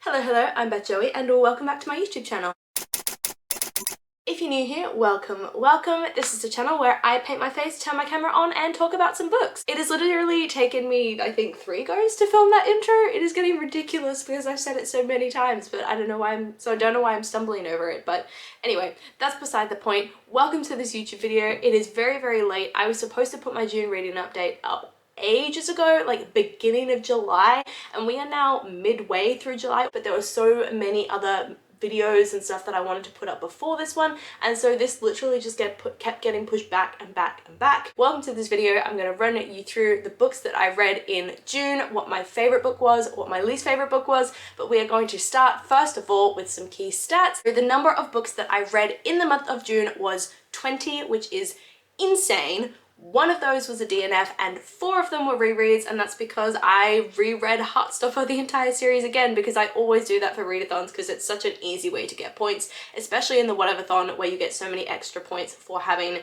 Hello, I'm Beth Joey and welcome back to my YouTube channel. If you're new here, welcome. This is the channel where I paint my face, turn my camera on and talk about some books. It has literally taken me, I think, 3 goes to film that intro. It is getting ridiculous because I've said it so many times, but I don't know why I'm stumbling over it. But anyway, that's beside the point. Welcome to this YouTube video. It is very late. I was supposed to put my June reading update up ages ago, like beginning of July, and we are now midway through July, but there were so many other videos and stuff that I wanted to put up before this one, and so this literally just kept getting pushed back and back. Welcome to this video. I'm going to run you through the books that I read in June, what my favorite book was, what my least favorite book was, but we are going to start first of all with some key stats. So the number of books that I read in the month of June was 20, which is insane. One of those was a DNF and 4 of them were rereads, and that's because I reread Heartstopper the entire series again, because I always do that for readathons because it's such an easy way to get points, especially in the Whateverthon where you get so many extra points for having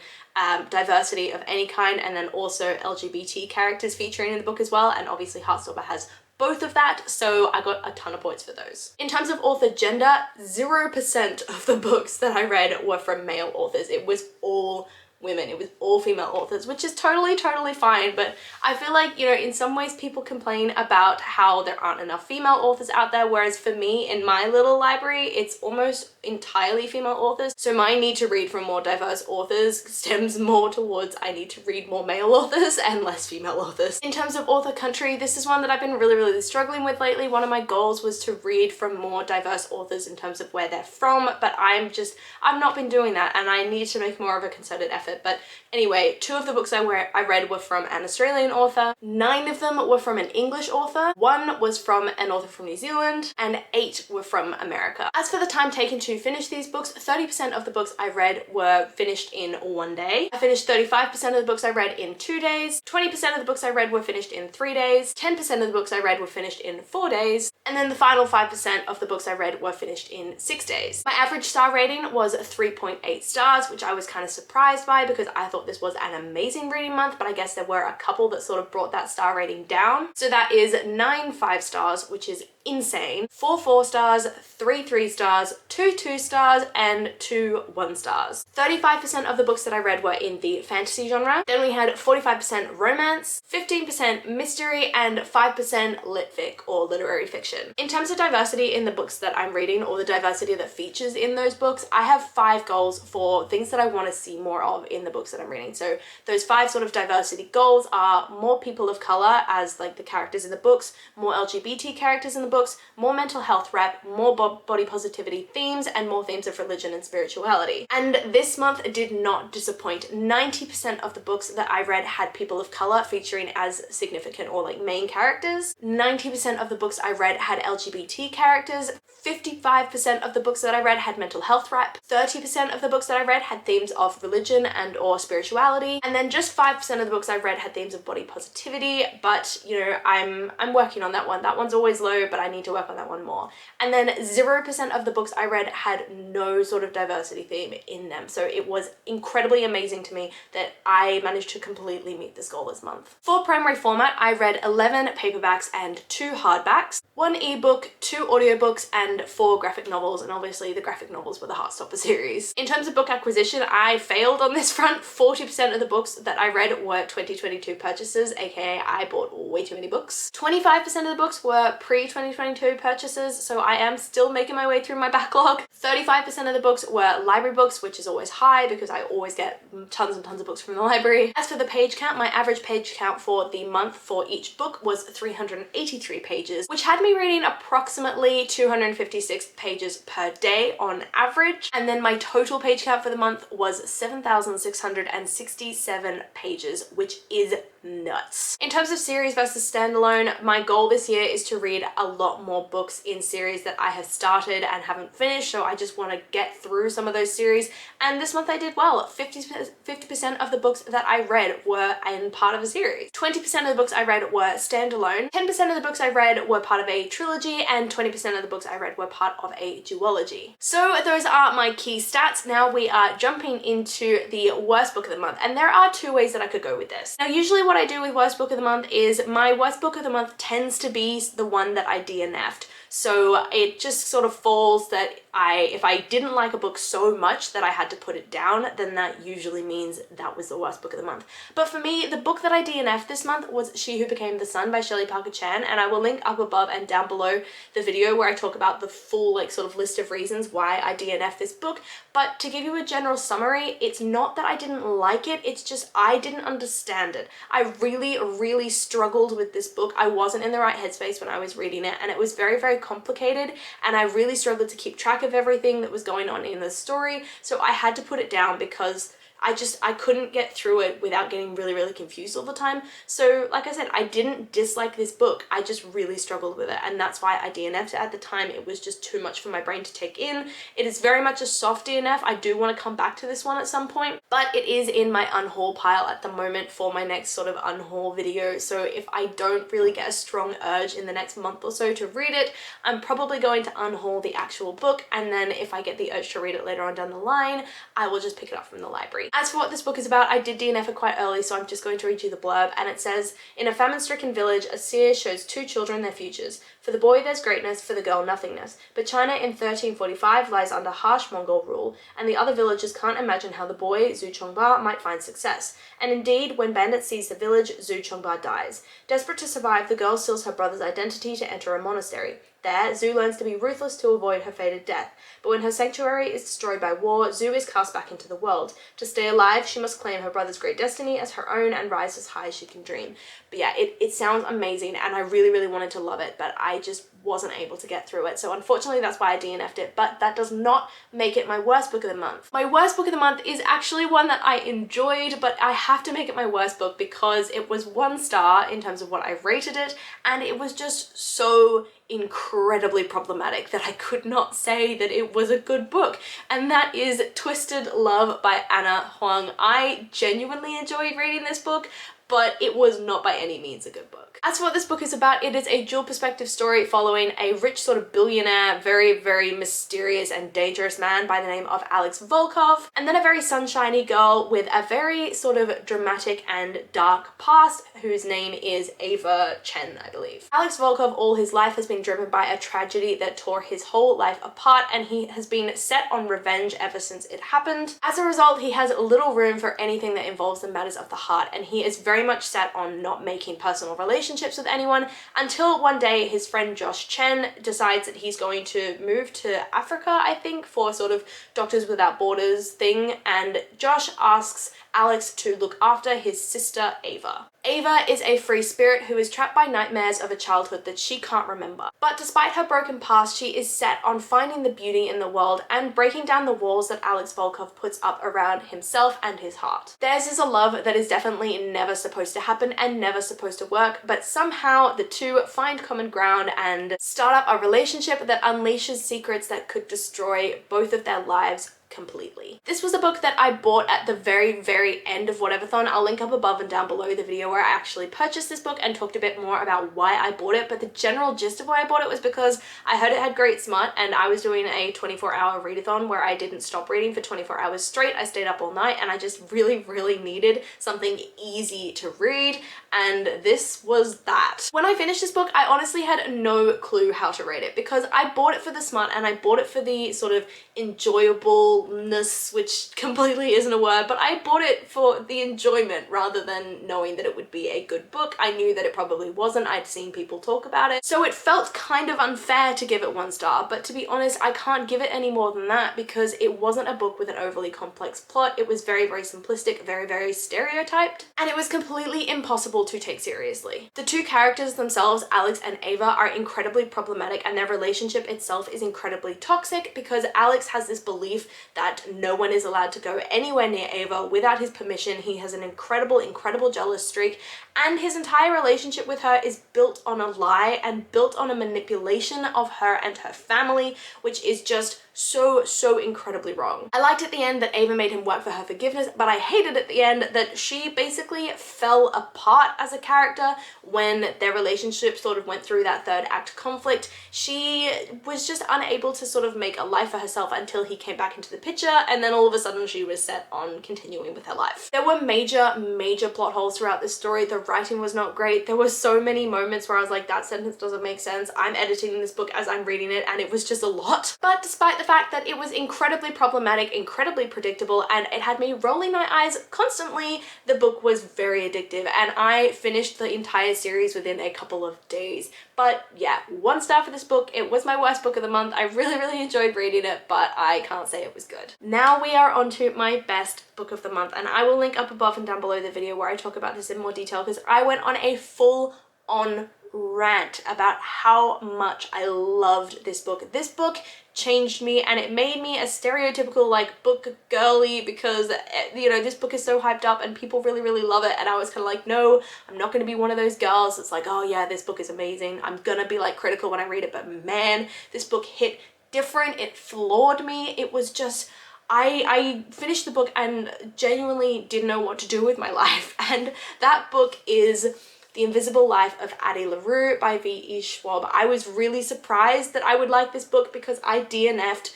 diversity of any kind, and then also LGBT characters featuring in the book as well, and obviously Heartstopper has both of that, so I got a ton of points for those. In terms of author gender, 0% of the books that I read were from male authors. It was all women. It was all female authors, which is totally fine, but I feel like, you know, in some ways people complain about how there aren't enough female authors out there, whereas for me, in my little library, it's almost entirely female authors, so my need to read from more diverse authors stems more towards I need to read more male authors and less female authors. In terms of author country, this is one that I've been really struggling with lately. One of my goals was to read from more diverse authors in terms of where they're from, but I've not been doing that, and I need to make more of a concerted effort. But anyway, 2 of the books I read were from an Australian author, 9 of them were from an English author, 1 was from an author from New Zealand, and 8 were from America. As for the time taken to finish these books, 30% of the books I read were finished in 1 day. I finished 35% of the books I read in 2 days, 20% of the books I read were finished in 3 days, 10% of the books I read were finished in 4 days, and then the final 5% of the books I read were finished in 6 days. My average star rating was 3.8 stars, which I was kind of surprised by because I thought this was an amazing reading month, but I guess there were a couple that sort of brought that star rating down. So that is 9 5 stars, which is insane, 4 4 stars, 3 3 stars, 2 2 stars, and 2 1 stars. 35% of the books that I read were in the fantasy genre. Then we had 45% romance, 15% mystery, and 5% litfic or literary fiction. In terms of diversity in the books that I'm reading, or the diversity that features in those books, I have 5 goals for things that I want to see more of in the books that I'm reading. So those 5 sort of diversity goals are more people of color as like the characters in the books, more LGBT characters in the books, more mental health rep, more body positivity themes, and more themes of religion and spirituality. And this month did not disappoint. 90% of the books that I read had people of color featuring as significant or like main characters. 90% of the books I read had LGBT characters. 55% of the books that I read had mental health rep. 30% of the books that I read had themes of religion and or spirituality. And then just 5% of the books I read had themes of body positivity, but you know, I'm working on that one. That one's always low, but I need to work on that one more. And then 0% of the books I read had no sort of diversity theme in them. So it was incredibly amazing to me that I managed to completely meet this goal this month. For primary format, I read 11 paperbacks and 2 hardbacks, 1 ebook, 2 audiobooks, and 4 graphic novels, and obviously the graphic novels were the Heartstopper series. In terms of book acquisition, I failed on this front. 40% of the books that I read were 2022 purchases, aka I bought way too many books. 25% of the books were pre-2022 purchases, so I am still making my way through my backlog. 35% of the books were library books, which is always high because I always get tons and tons of books from the library. As for the page count, my average page count for the month for each book was 383 pages, which had me reading approximately 256 pages per day on average. And then my total page count for the month was 7,667 pages, which is nuts. In terms of series versus standalone, my goal this year is to read a lot more books in series that I have started and haven't finished, so I just want to get through some of those series, and this month I did well. 50% of the books that I read were in part of a series. 20% of the books I read were standalone, 10% of the books I read were part of a trilogy, and 20% of the books I read were part of a duology. So those are my key stats. Now we are jumping into the worst book of the month, and there are 2 ways that I could go with this. Now usually what I do with worst book of the month is my worst book of the month tends to be the one that I DNF'd. So it just sort of falls that if I didn't like a book so much that I had to put it down, then that usually means that was the worst book of the month. But for me, the book that I DNF'd this month was She Who Became the Sun by Shirley Parker Chan, and I will link up above and down below the video where I talk about the full sort of list of reasons why I DNF'd this book. But to give you a general summary, it's not that I didn't like it, it's just I didn't understand it. I really struggled with this book. I wasn't in the right headspace when I was reading it, and it was very complicated, and I really struggled to keep track of everything that was going on in the story, so I had to put it down because I couldn't get through it without getting really confused all the time. So like I said, I didn't dislike this book, I just really struggled with it, and that's why I DNF'd it at the time. It was just too much for my brain to take in. It is very much a soft DNF. I do want to come back to this one at some point, but it is in my unhaul pile at the moment for my next sort of unhaul video. So if I don't really get a strong urge in the next month or so to read it, I'm probably going to unhaul the actual book, and then if I get the urge to read it later on down the line, I will just pick it up from the library. As for what this book is about, I did DNF it quite early, so I'm just going to read you the blurb, and it says, "In a famine-stricken village, a seer shows two children their futures. For the boy there's greatness, for the girl nothingness. But China in 1345 lies under harsh Mongol rule, and the other villagers can't imagine how the boy, Zhu Chongba, might find success. And indeed, when bandits seize the village, Zhu Chongba dies. Desperate to survive, the girl steals her brother's identity to enter a monastery. There, Zhu learns to be ruthless to avoid her fated death. But when her sanctuary is destroyed by war, Zhu is cast back into the world. To stay alive, she must claim her brother's great destiny as her own and rise as high as she can dream." But yeah, it sounds amazing, and I really wanted to love it, but I just wasn't able to get through it. So unfortunately, that's why I DNF'd it, but that does not make it my worst book of the month. My worst book of the month is actually one that I enjoyed, but I have to make it my worst book because it was 1 star in terms of what I rated it, and it was just so incredibly problematic that I could not say that it was a good book, and that is Twisted Love by Anna Huang. I genuinely enjoyed reading this book, but it was not by any means a good book. As for what this book is about, it is a dual perspective story following a rich sort of billionaire, very mysterious and dangerous man by the name of Alex Volkov, and then a very sunshiny girl with a very sort of dramatic and dark past whose name is Ava Chen, I believe. Alex Volkov all his life has been driven by a tragedy that tore his whole life apart, and he has been set on revenge ever since it happened. As a result, he has little room for anything that involves the matters of the heart, and he is very much set on not making personal relationships with anyone until one day his friend Josh Chen decides that he's going to move to Africa, I think, for sort of Doctors Without Borders thing, and Josh asks Alex to look after his sister Ava. Ava is a free spirit who is trapped by nightmares of a childhood that she can't remember. But despite her broken past, she is set on finding the beauty in the world and breaking down the walls that Alex Volkov puts up around himself and his heart. Theirs is a love that is definitely never supposed to happen and never supposed to work, but somehow the two find common ground and start up a relationship that unleashes secrets that could destroy both of their lives completely. This was a book that I bought at the very end of Whateverthon. I'll link up above and down below the video where I actually purchased this book and talked a bit more about why I bought it, but the general gist of why I bought it was because I heard it had great smut, and I was doing a 24-hour readathon where I didn't stop reading for 24 hours straight. I stayed up all night, and I just really needed something easy to read, and this was that. When I finished this book, I honestly had no clue how to rate it because I bought it for the smut and I bought it for the sort of enjoyableness, which completely isn't a word, but I bought it for the enjoyment rather than knowing that it would be a good book. I knew that it probably wasn't. I'd seen people talk about it, so it felt kind of unfair to give it 1 star, but to be honest, I can't give it any more than that because it wasn't a book with an overly complex plot. It was very simplistic, very stereotyped, and it was completely impossible to take seriously. The two characters themselves, Alex and Ava, are incredibly problematic, and their relationship itself is incredibly toxic because Alex has this belief that no one is allowed to go anywhere near Ava without his permission. He has an incredible jealous streak, and his entire relationship with her is built on a lie and built on a manipulation of her and her family, which is just so incredibly wrong. I liked at the end that Ava made him work for her forgiveness, but I hated at the end that she basically fell apart about as a character when their relationship sort of went through that third act conflict. She was just unable to sort of make a life for herself until he came back into the picture, and then all of a sudden she was set on continuing with her life. There were major plot holes throughout this story. The writing was not great. There were so many moments where I was like, that sentence doesn't make sense. I'm editing this book as I'm reading it, and it was just a lot. But despite the fact that it was incredibly problematic, incredibly predictable, and it had me rolling my eyes constantly, the book was very addictive, and I finished the entire series within a couple of days. But yeah, 1 star for this book. It was my worst book of the month. I really enjoyed reading it, but I can't say it was good. Now we are on to my best book of the month, and I will link up above and down below the video where I talk about this in more detail, because I went on a full-on rant about how much I loved this book. This book changed me, and it made me a stereotypical like book girly, because you know, this book is so hyped up and people really love it, and I was kind of like, no, I'm not going to be one of those girls that's like, oh yeah, this book is amazing. I'm gonna be like critical when I read it, but man, this book hit different. It floored me. It was just, I finished the book and genuinely didn't know what to do with my life, and that book is The Invisible Life of Addie LaRue by V.E. Schwab. I was really surprised that I would like this book, because I DNF'd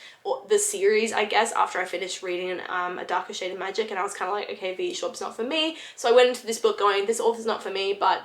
the series, I guess, after I finished reading A Darker Shade of Magic, and I was kind of like, okay, V.E. Schwab's not for me. So I went into this book going, this author's not for me, but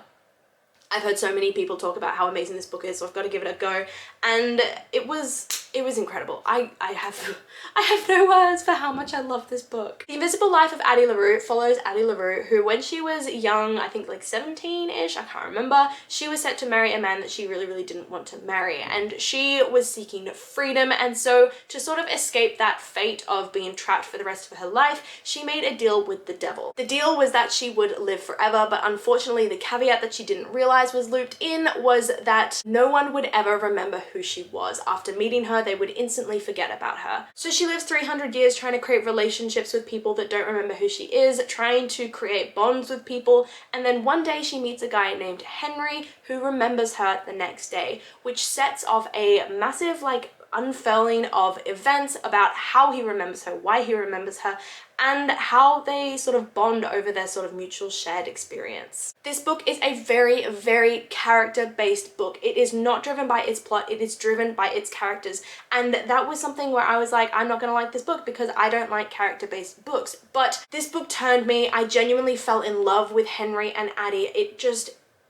I've heard so many people talk about how amazing this book is, so I've got to give it a go. And it was incredible. I have no words for how much I love this book. The Invisible Life of Addie LaRue follows Addie LaRue, who when she was young, I think like 17-ish, I can't remember, she was set to marry a man that she really didn't want to marry, and she was seeking freedom, and so to sort of escape that fate of being trapped for the rest of her life, she made a deal with the devil. The deal was that she would live forever, but unfortunately the caveat that she didn't realize was looped in was that no one would ever remember who she was. After meeting her, they would instantly forget about her. So she lives 300 years trying to create relationships with people that don't remember who she is, trying to create bonds with people, and then one day she meets a guy named Henry who remembers her the next day, which sets off a massive like unfurling of events about how he remembers her, why he remembers her, and how they sort of bond over their sort of mutual shared experience. This book is a very character-based book. It is not driven by its plot, it is driven by its characters, and that was something where I was like, I'm not gonna like this book because I don't like character-based books. But this book turned me. I genuinely fell in love with Henry and Addie.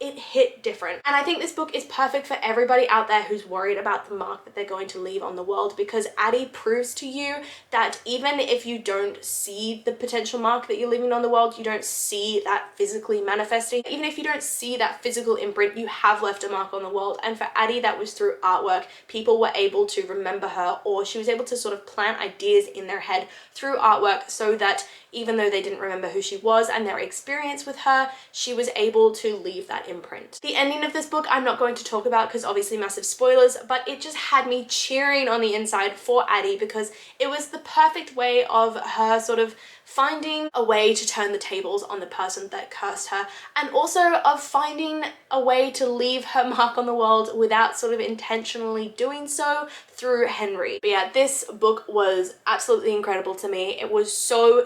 It hit different. And I think this book is perfect for everybody out there who's worried about the mark that they're going to leave on the world, because Addie proves to you that even if you don't see the potential mark that you're leaving on the world, you don't see that physically manifesting, even if you don't see that physical imprint, you have left a mark on the world. And for Addie, that was through artwork. People were able to remember her, or she was able to sort of plant ideas in their head through artwork, so that even though they didn't remember who she was and their experience with her, she was able to leave that imprint. The ending of this book I'm not going to talk about because obviously massive spoilers, but it just had me cheering on the inside for Addie, because it was the perfect way of her sort of finding a way to turn the tables on the person that cursed her, and also of finding a way to leave her mark on the world without sort of intentionally doing so through Henry. But yeah, this book was absolutely incredible to me. It was so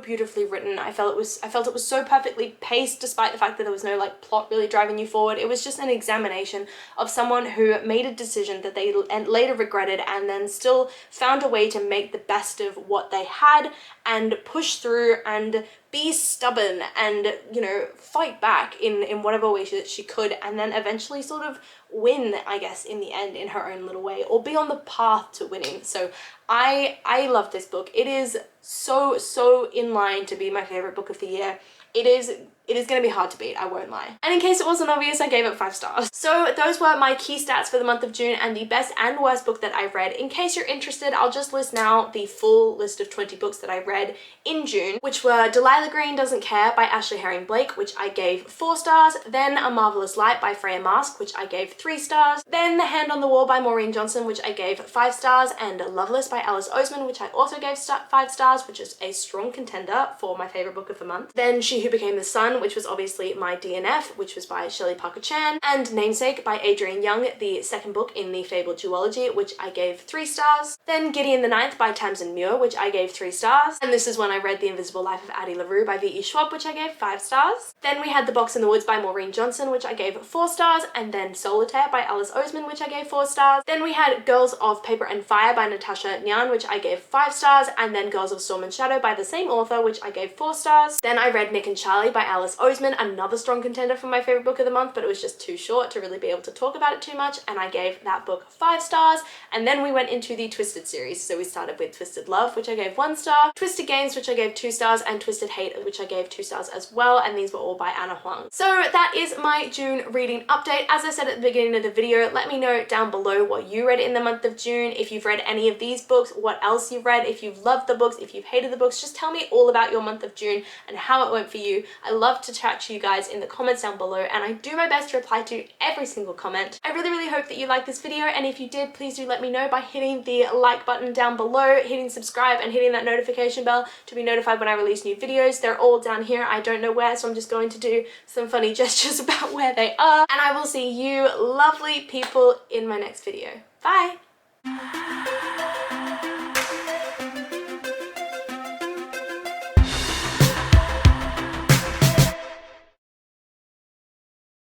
beautifully written. I felt it was so perfectly paced, despite the fact that there was no like plot really driving you forward. It was just an examination of someone who made a decision that they later regretted, and then still found a way to make the best of what they had and push through and be stubborn and, you know, fight back in whatever way that she could, and then eventually sort of win, I guess, in the end in her own little way, or be on the path to winning. So I love this book. It is so in line to be my favorite book of the year. It is going to be hard to beat, I won't lie. And in case it wasn't obvious, I gave it 5 stars. So those were my key stats for the month of June and the best and worst book that I read. In case you're interested, I'll just list now the full list of 20 books that I read in June, which were Delilah Green Doesn't Care by Ashley Herring Blake, which I gave 4 stars, then A Marvelous Light by Freya Marske, which I gave 3 stars, then The Hand on the Wall by Maureen Johnson, which I gave 5 stars, and Loveless by Alice Oseman, which I also gave 5 stars, which is a strong contender for my favorite book of the month. Then She Who Became the Sun, 1, which was obviously my DNF, which was by Shelley Parker Chan, and Namesake by Adrienne Young, the second book in the Fabled Duology, which I gave 3 stars. Then Gideon the Ninth by Tamsin Muir, which I gave 3 stars. And this is when I read The Invisible Life of Addie LaRue by V.E. Schwab, which I gave 5 stars. Then we had The Box in the Woods by Maureen Johnson, which I gave 4 stars, and then Solitaire by Alice Oseman, which I gave 4 stars. Then we had Girls of Paper and Fire by Natasha Nyan, which I gave 5 stars, and then Girls of Storm and Shadow by the same author, which I gave 4 stars. Then I read Nick and Charlie by Alice Oseman, another strong contender for my favourite book of the month, but it was just too short to really be able to talk about it too much, and I gave that book 5 stars. And then we went into the Twisted series, so we started with Twisted Love, which I gave 1 star, Twisted Games, which I gave 2 stars, and Twisted Hate, which I gave 2 stars as well, and these were all by Anna Huang. So that is my June reading update. As I said at the beginning of the video, let me know down below what you read in the month of June, if you've read any of these books, what else you've read, if you've loved the books, if you've hated the books. Just tell me all about your month of June and how it went for you. I love to chat to you guys in the comments down below, and I do my best to reply to every single comment. I really hope that you liked this video, and if you did, please do let me know by hitting the like button down below, hitting subscribe, and hitting that notification bell to be notified when I release new videos. They're all down here. I don't know where, so I'm just going to do some funny gestures about where they are, and I will see you lovely people in my next video. Bye!